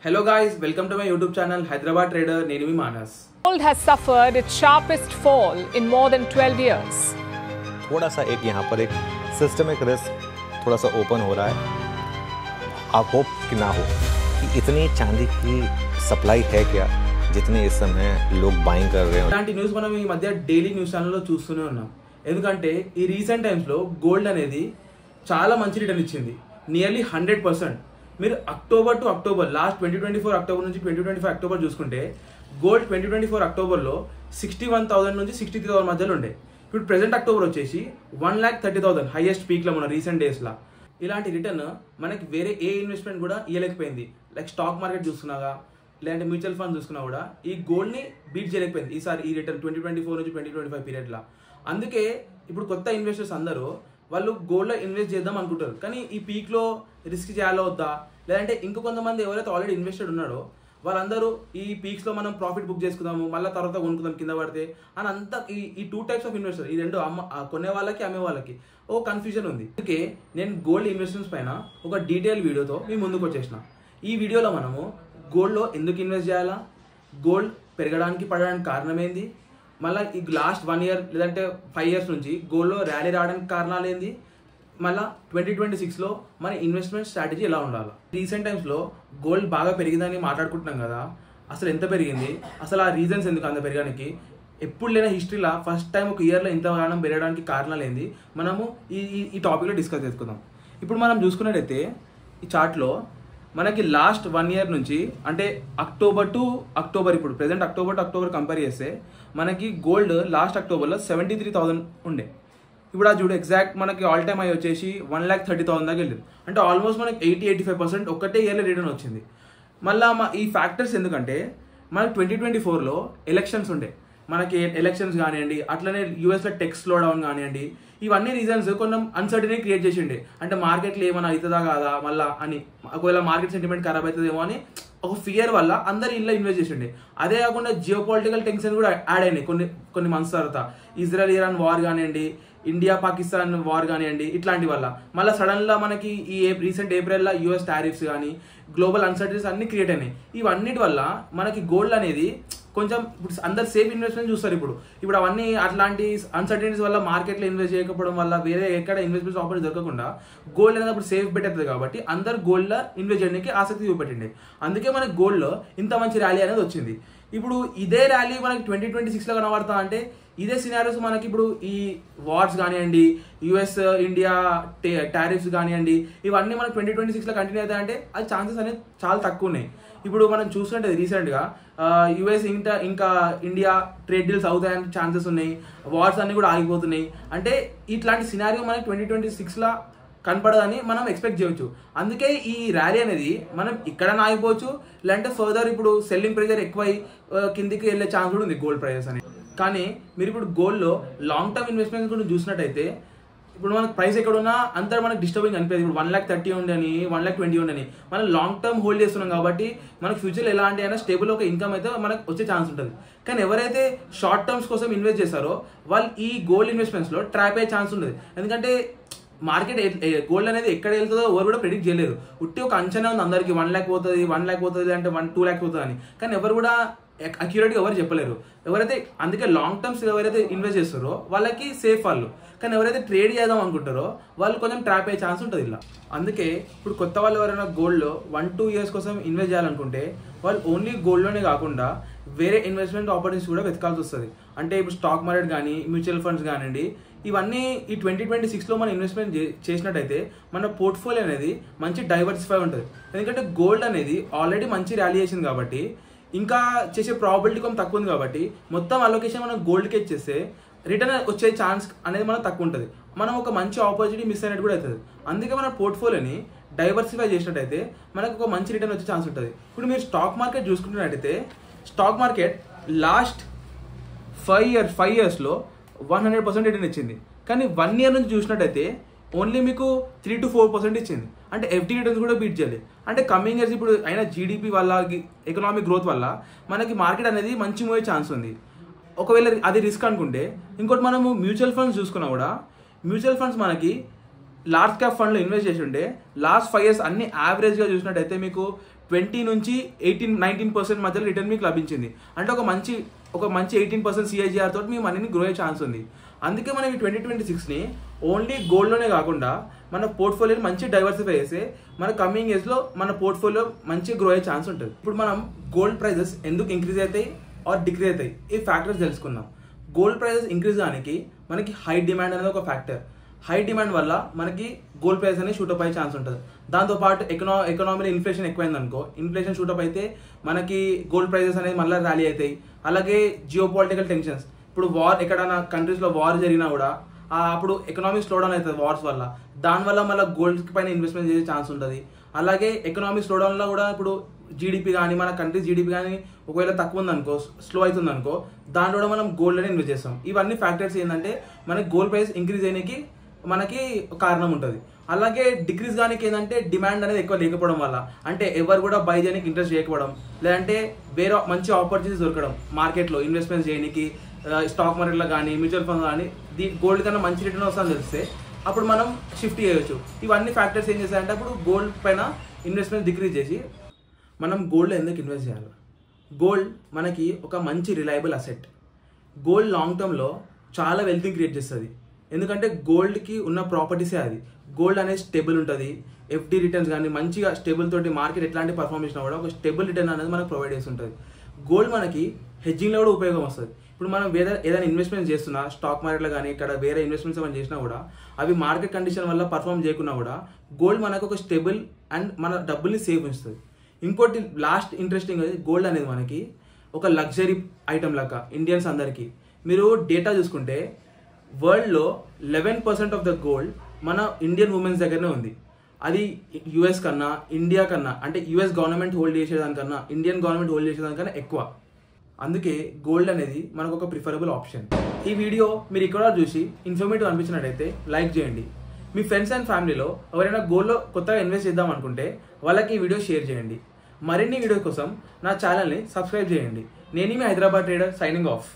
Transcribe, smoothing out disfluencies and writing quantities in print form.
Hello guys, welcome to my YouTube channel Hyderabad Trader. Nenu mi Manas. Gold has suffered its sharpest fall in more than 12 years. थोड़ा सा एक यहाँ पर एक systemic risk थोड़ा सा ओपन हो रहा है। आप होप कि ना हो कि इतनी चांदी की सप्लाई है क्या जितनी इस समय लोग बाइंग कर रहे हैं। ఇలాంటి న్యూస్ మనం ఈ మధ్య డైలీ న్యూస్ ఛానల్లో చూస్తూనే ఉన్నాం. ఎందుకంటే ఈ రీసెంట్ టైమ్స్లో గోల్డ్ అనేది చాలా మంచి రిటర్న్ ఇచ్చింది, నియర్లీ 100%. మీరు October to October, last 2024 October నుంచి 2025 అక్టోబర్ చూసుకుంటే గోల్డ్ 2024 అక్టోబర్లో 61,000 నుంచి 63,000 మధ్యలో ఉండే. ఇప్పుడు ప్రెసెంట్ అక్టోబర్ వచ్చేసి 1,30,000 హైయెస్ట్ పీక్లో మన రీసెంట్ డేస్లో. ఇలాంటి రిటర్న్ మనకి వేరే ఏ ఇన్వెస్ట్మెంట్ కూడా ఇవ్వలేకపోయింది. లైక్ స్టాక్ మార్కెట్ చూసుకున్నాగా, లేదంటే మ్యూచువల్ ఫండ్ చూసుకున్నా కూడా ఈ గోల్డ్ని బీట్ చేయలేకపోయింది ఈసారి ఈ రిటర్న్ 2024 నుంచి 2025 పీరియడ్లో. అందుకే ఇప్పుడు కొత్త ఇన్వెస్టర్స్ అందరూ వాళ్ళు గోల్డ్లో ఇన్వెస్ట్ చేద్దాం అనుకుంటారు, కానీ ఈ పీక్లో రిస్క్ చేయాలో వద్దా, లేదంటే ఇంకో కొంతమంది ఎవరైతే ఆల్రెడీ ఇన్వెస్టెడ్ ఉన్నారో వాళ్ళందరూ ఈ పీక్స్లో మనం ప్రాఫిట్ బుక్ చేసుకుందాము, మళ్ళీ తర్వాత కొనుక్కుందాం కింద పడితే అని అంతా ఈ టూ టైప్స్ ఆఫ్ ఇన్వెస్టర్, ఈ రెండు కొనే వాళ్ళకి అమ్మే వాళ్ళకి ఓ కన్ఫ్యూజన్ ఉంది. అందుకే నేను గోల్డ్ ఇన్వెస్ట్మెంట్స్ పైన ఒక డీటెయిల్ వీడియోతో మీ ముందుకు వచ్చేసిన. ఈ వీడియోలో మనము గోల్డ్లో ఎందుకు ఇన్వెస్ట్ చేయాలా, గోల్డ్ పెరగడానికి పడడానికి కారణం ఏంది, మళ్ళీ ఈ లాస్ట్ 1 year లేదంటే 5 years నుంచి గోల్డ్లో ర్యాలీ రావడానికి కారణాలు ఏంది, మళ్ళీ 2026లో మన ఇన్వెస్ట్మెంట్ స్ట్రాటజీ ఎలా ఉండాలి. రీసెంట్ టైమ్స్లో గోల్డ్ బాగా పెరిగిందని మాట్లాడుకుంటున్నాం కదా, అసలు ఎంత పెరిగింది, అసలు ఆ రీజన్స్ ఎందుకు అంత పెరగడానికి, ఎప్పుడు లేని హిస్టరీలో ఫస్ట్ టైం ఒక ఇయర్లో ఇంత కారణం పెరగడానికి కారణాలు ఏంది మనము ఈ టాపిక్లో డిస్కస్ చేసుకుందాం. ఇప్పుడు మనం చూసుకున్నట్టయితే ఈ చార్ట్లో మనకి లాస్ట్ 1 year నుంచి అంటే అక్టోబర్ టు అక్టోబర్, ఇప్పుడు present October to October compare చేస్తే మనకి గోల్డ్ లాస్ట్ అక్టోబర్లో 73,000 ఉండే. ఇప్పుడు ఆ చూడు ఎగ్జాక్ట్ మనకి ఆల్ టైమ్ అయ్యి వచ్చేసి 1,30,000 దాకా వెళ్ళింది. అంటే ఆల్మోస్ట్ మనకి 80-85% ఒక్కటే ఇయర్లో రిటర్న్ వచ్చింది. మళ్ళీ ఈ ఫ్యాక్టర్స్ ఎందుకంటే మనకి 2024లో ఎలక్షన్స్ ఉండే, మనకి ఎలక్షన్స్ కానివ్వండి, అట్లనే యూఎస్లో టెక్ స్లో డౌన్ కానివ్వండి, ఇవన్నీ రీజన్స్ కొంచెం అన్సర్టనిటీ క్రియేట్ చేసిండే. అంటే మార్కెట్లో ఏమైనా అవుతుందా కాదా మళ్ళీ అని, ఒకవేళ మార్కెట్ సెంటిమెంట్ ఖరాబ్ అవుతుందేమో అని ఒక ఫియర్ వల్ల అందరు ఇంట్లో ఇన్వెస్ట్ చేసిండే. అదే కాకుండా జియో పొలిటికల్ టెన్షన్ కూడా యాడ్ అయినాయి కొన్ని మంత్స్ తర్వాత. ఇజ్రాయల్ ఇరాన్ వార్ కానివ్వండి, ఇండియా పాకిస్తాన్ వార్ కానివ్వండి, ఇట్లాంటి వల్ల మళ్ళీ సడన్గా మనకి ఈ రీసెంట్ ఏప్రిల్లో యూఎస్ టారిఫ్స్ కానీ గ్లోబల్ అన్సర్టనిటీస్ అన్ని క్రియేట్ అయినాయి. ఇవన్నిటి వల్ల మనకి గోల్డ్ అనేది కొంచెం ఇప్పుడు అందరు సేఫ్ ఇన్వెస్ట్మెంట్ చూస్తారు. ఇప్పుడు అవన్నీ అట్లాంటి అన్సర్టనిటీస్ వల్ల మార్కెట్లో ఇన్వెస్ట్ చేయకపోవడం వల్ల వేరే ఎక్కడ ఇన్వెస్ట్మెంట్స్ ఆపర్చునిటీ దొరకకుండా గోల్డ్ అనేది అప్పుడు సేఫ్ బెట్ అవుతుంది కాబట్టి అందరు గోల్డ్లో ఇన్వెస్ట్ చేయడానికి ఆసక్తి చూపెట్టిండే. అందుకే మనకి గోల్డ్లో ఇంత మంచి ర్యాలీ అనేది వచ్చింది. ఇప్పుడు ఇదే ర్యాలీ మనకి 2026లో కనబడతా అంటే ఇదే సినారియోస్ మనకి ఇప్పుడు ఈ వార్స్ కానివ్వండి, యూఎస్ ఇండియా టారిఫ్స్ కానివ్వండి, ఇవన్నీ మనకి 2026లో కంటిన్యూ అవుతాయంటే అది ఛాన్సెస్ అనేది చాలా తక్కువ ఉన్నాయి. ఇప్పుడు మనం చూస్తుంటే రీసెంట్గా యూఎస్ ఇంకా ఇండియా ట్రేడ్ డీల్స్ అవుతాయని ఛాన్సెస్ ఉన్నాయి, వార్స్ అన్ని కూడా ఆగిపోతున్నాయి. అంటే ఇట్లాంటి సినారియో మనకి 2026లో కనపడదని మనం ఎక్స్పెక్ట్ చేయవచ్చు. అందుకే ఈ ర్యాలీ అనేది మనం ఇక్కడ ఆగిపోవచ్చు, లేదంటే ఫర్దర్ ఇప్పుడు సెల్లింగ్ ప్రెజర్ ఎక్కువై కిందికి వెళ్ళే ఛాన్స్ కూడా ఉంది గోల్డ్ ప్రైజెస్ అని. కానీ మీరు ఇప్పుడు గోల్డ్లో లాంగ్ టర్మ్ ఇన్వెస్ట్మెంట్స్ కూడా చూసినట్టయితే ఇప్పుడు మనకు ప్రైస్ ఎక్కడ ఉన్నా అంతా మనకు డిస్టర్బింగ్ అనిపించదు. ఇప్పుడు 1,30,000 ఉండని 1,20,000 ఉండని మనం లాంగ్ టర్మ్ హోల్డ్ చేస్తున్నాం కాబట్టి మనకు ఫ్యూచర్లో ఎలాంటి అయినా స్టేబుల్ ఒక ఇన్కమ్ అయితే మనకు వచ్చే ఛాన్స్ ఉంటుంది. కానీ ఎవరైతే షార్ట్ టర్మ్స్ కోసం ఇన్వెస్ట్ చేస్తారో వాళ్ళు ఈ గోల్డ్ ఇన్వెస్ట్మెంట్స్లో ట్రాప్ అయ్యే ఛాన్స్ ఉంటుంది. ఎందుకంటే మార్కెట్ గోల్డ్ అనేది ఎక్కడ వెళ్తుందో ఎవరు కూడా ప్రెడిక్ట్ చేయలేరు. ఉట్టి ఒక అంచనా ఉంది అందరికి 1 lakh పోతుంది, 1 lakh పోతుంది అంటే 2 lakhs పోతుంది అని, కానీ ఎవరు కూడా అక్యురేట్గా ఎవరు చెప్పలేరు. ఎవరైతే అందుకే లాంగ్ టర్మ్స్ ఎవరైతే ఇన్వెస్ట్ చేస్తారో వాళ్ళకి సేఫ్ వాళ్ళు, కానీ ఎవరైతే ట్రేడ్ చేద్దాం అనుకుంటారో వాళ్ళు కొంచెం ట్రాప్ అయ్యే ఛాన్స్ ఉంటుంది ఇలా. అందుకే ఇప్పుడు కొత్త వాళ్ళు ఎవరైనా గోల్డ్లో 1-2 years కోసం ఇన్వెస్ట్ చేయాలనుకుంటే వాళ్ళు ఓన్లీ గోల్డ్లోనే కాకుండా వేరే ఇన్వెస్ట్మెంట్ ఆపర్చునిటీస్ కూడా వెతకాల్సి వస్తుంది. అంటే ఇప్పుడు స్టాక్ మార్కెట్ కానీ మ్యూచువల్ ఫండ్స్ కానివ్వండి, ఇవన్నీ ఈ 2026లో మనం ఇన్వెస్ట్మెంట్ చేసినట్టయితే మన పోర్ట్ఫోలియో అనేది మంచి డైవర్సిఫై ఉంటుంది. ఎందుకంటే గోల్డ్ అనేది ఆల్రెడీ మంచి ర్యాలీ చేసింది కాబట్టి ఇంకా చేసే ప్రాబిలిటీ కొంచెం తక్కువ ఉంది కాబట్టి మొత్తం అలొకేషన్ మనం గోల్డ్కి ఇచ్చేస్తే రిటర్న్ వచ్చే ఛాన్స్ అనేది మనకు తక్కువ ఉంటుంది. మనం ఒక మంచి ఆపర్చునిటీ మిస్ అయినట్టు కూడా అవుతుంది. అందుకే మన పోర్ట్ఫోలియోని డైవర్సిఫై చేసినట్టయితే మనకు ఒక మంచి రిటర్న్ వచ్చే ఛాన్స్ ఉంటుంది. ఇప్పుడు మీరు స్టాక్ మార్కెట్ చూసుకుంటున్నట్టయితే స్టాక్ మార్కెట్ లాస్ట్ 5 yearsలో 100% రిటర్న్ ఇచ్చింది. కానీ 1 year నుంచి చూసినట్టయితే ఓన్లీ మీకు 3-4% ఇచ్చింది. అంటే ఎఫ్డీ రిటర్న్స్ కూడా బీట్ చేయాలి. అంటే కమింగ్ ఇయర్స్ ఇప్పుడు అయినా జీడిపి వల్ల ఎకనామిక్ గ్రోత్ వల్ల మనకి మార్కెట్ అనేది మంచి మూవే ఛాన్స్ ఉంది. ఒకవేళ అది రిస్క్ అనుకుంటే ఇంకోటి మనము మ్యూచువల్ ఫండ్స్ చూసుకున్నా కూడా మ్యూచువల్ ఫండ్స్ మనకి లార్జ్ క్యాప్ ఫండ్లో ఇన్వెస్ట్ చేసి ఉంటే లాస్ట్ 5 years అన్ని యావరేజ్గా చూసినట్టయితే మీకు 20 నుంచి 19% మధ్యలో రిటర్న్ మీకు లభించింది. అంటే ఒక మంచి 18% CAGR తోటి మీ మనీని గ్రో అయ్యే ఛాన్స్ ఉంది. అందుకే మనం ఈ 2026ని ఓన్లీ గోల్డ్లోనే కాకుండా మన పోర్ట్ఫోలియోని మంచి డైవర్సిఫై చేస్తే మన కమింగ్ ఇయర్స్లో మన పోర్ట్ఫోలియో మంచి గ్రో అయ్యే ఛాన్స్ ఉంటుంది. ఇప్పుడు మనం గోల్డ్ ప్రైజెస్ ఎందుకు ఇంక్రీజ్ అవుతాయి ఆర్ డిక్రీజ్ అవుతాయి ఈ ఫ్యాక్టర్స్ తెలుసుకుందాం. గోల్డ్ ప్రైజెస్ ఇంక్రీజ్ కానికి మనకి హై డిమాండ్ అనేది ఒక ఫ్యాక్టర్. హై డిమాండ్ వల్ల మనకి గోల్డ్ ప్రైస్ అనేది షూటప్ అయ్యే ఛాన్స్ ఉంటుంది. దాంతోపాటు ఎకనామీలో ఇన్ఫ్లేషన్ ఎక్కువైంది అనుకో, ఇన్ఫ్లేషన్ షూటప్ అయితే మనకి గోల్డ్ ప్రైజెస్ అనేది మళ్ళీ ర్యాలీ అవుతాయి. అలాగే జియో పొలిటికల్ టెన్షన్స్, ఇప్పుడు వార్ ఎక్కడైనా కంట్రీస్లో వార్ జరిగినా కూడా అప్పుడు ఎకనామిక్ స్లో డౌన్ అవుతుంది వార్స్ వల్ల, దానివల్ల మళ్ళీ గోల్డ్ పైన ఇన్వెస్ట్మెంట్ చేసే ఛాన్స్ ఉంటుంది. అలాగే ఎకనామిక్ స్లో డౌన్లో కూడా ఇప్పుడు జీడిపి కానీ మన కంట్రీ జీడిపి కానీ ఒకవేళ తక్కువ ఉందనుకో, స్లో అవుతుంది అనుకో, దాంట్లో కూడా మనం గోల్డ్లోనే ఇన్వెస్ట్ చేస్తాం. ఇవన్నీ ఫ్యాక్టర్స్ ఏంటంటే మనకి గోల్డ్ ప్రైస్ ఇంక్రీజ్ అయ్యడానికి మనకి కారణం ఉంటుంది. అలాగే డిక్రీజ్ కానీ ఏంటంటే డిమాండ్ అనేది ఎక్కువ లేకపోవడం వల్ల, అంటే ఎవరు కూడా బై చేయడానికి ఇంట్రెస్ట్ చేయకపోవడం, లేదంటే వేరే మంచి ఆపర్చునిటీస్ దొరకడం మార్కెట్లో ఇన్వెస్ట్మెంట్ చేయడానికి, స్టాక్ మార్కెట్లో కానీ మ్యూచువల్ ఫండ్స్ కానీ గోల్డ్ కన్నా మంచి రిటర్న్ వస్తుందని తెలిస్తే అప్పుడు మనం షిఫ్ట్ చేయవచ్చు. ఇవన్నీ ఫ్యాక్టర్స్ ఏం చేస్తాయంటే అప్పుడు గోల్డ్ పైన ఇన్వెస్ట్మెంట్ డిక్రీజ్ చేసి మనం గోల్డ్లో ఎందుకు ఇన్వెస్ట్ చేయాలి? గోల్డ్ మనకి ఒక మంచి రిలయబుల్ అసెట్. గోల్డ్ లాంగ్ టర్మ్లో చాలా వెల్త్ని క్రియేట్ చేస్తుంది. ఎందుకంటే గోల్డ్కి ఉన్న ప్రాపర్టీసే అది. గోల్డ్ అనేది స్టేబుల్ ఉంటుంది. FD రిటర్న్స్ కానీ మంచిగా స్టేబుల్ తోటి మార్కెట్ ఎట్లాంటి పర్ఫార్మ్ చేసినా కూడా ఒక స్టేబుల్ రిటర్న్ అనేది మనకు ప్రొవైడ్ చేసి ఉంటుంది. గోల్డ్ మనకి హెడ్జింగ్లో కూడా ఉపయోగం వస్తుంది. ఇప్పుడు మనం ఏదైనా ఇన్వెస్ట్మెంట్ చేస్తున్నా స్టాక్ మార్కెట్లో కానీ ఇక్కడ వేరే ఇన్వెస్ట్మెంట్స్ ఏమైనా చేసినా కూడా అవి మార్కెట్ కండిషన్ వల్ల పర్ఫామ్ చేయకున్నా కూడా గోల్డ్ మనకు ఒక స్టేబుల్ అండ్ మన డబ్బుల్ని సేవ్ ఉంచుతుంది. ఇంకోటి లాస్ట్ ఇంట్రెస్టింగ్ అది, గోల్డ్ అనేది మనకి ఒక లగ్జరీ ఐటమ్ లాగా ఇండియన్స్ అందరికీ. మీరు డేటా చూసుకుంటే వరల్డ్లో 11% ఆఫ్ ద గోల్డ్ మన ఇండియన్ ఉమెన్స్ దగ్గరనే ఉంది. అది US కన్నా ఇండియా కన్నా, అంటే US గవర్నమెంట్ హోల్డ్ చేసేదానికన్నా ఇండియన్ గవర్నమెంట్ హోల్డ్ చేసేదానికన్నా ఎక్కువ. అందుకే గోల్డ్ అనేది మనకు ఒక ప్రిఫరబుల్ ఆప్షన్. ఈ వీడియో మీరు ఇక్కడ చూసి ఇన్ఫర్మేటివ్ అనిపించినట్టయితే లైక్ చేయండి. మీ ఫ్రెండ్స్ అండ్ ఫ్యామిలీలో ఎవరైనా గోల్డ్లో కొత్తగా ఇన్వెస్ట్ చేద్దాం అనుకుంటే వాళ్ళకి ఈ వీడియో షేర్ చేయండి. మరిన్ని వీడియో కోసం నా ఛానల్ని సబ్స్క్రైబ్ చేయండి. నేను మీ హైదరాబాద్ ట్రేడర్ సైనింగ్ ఆఫ్.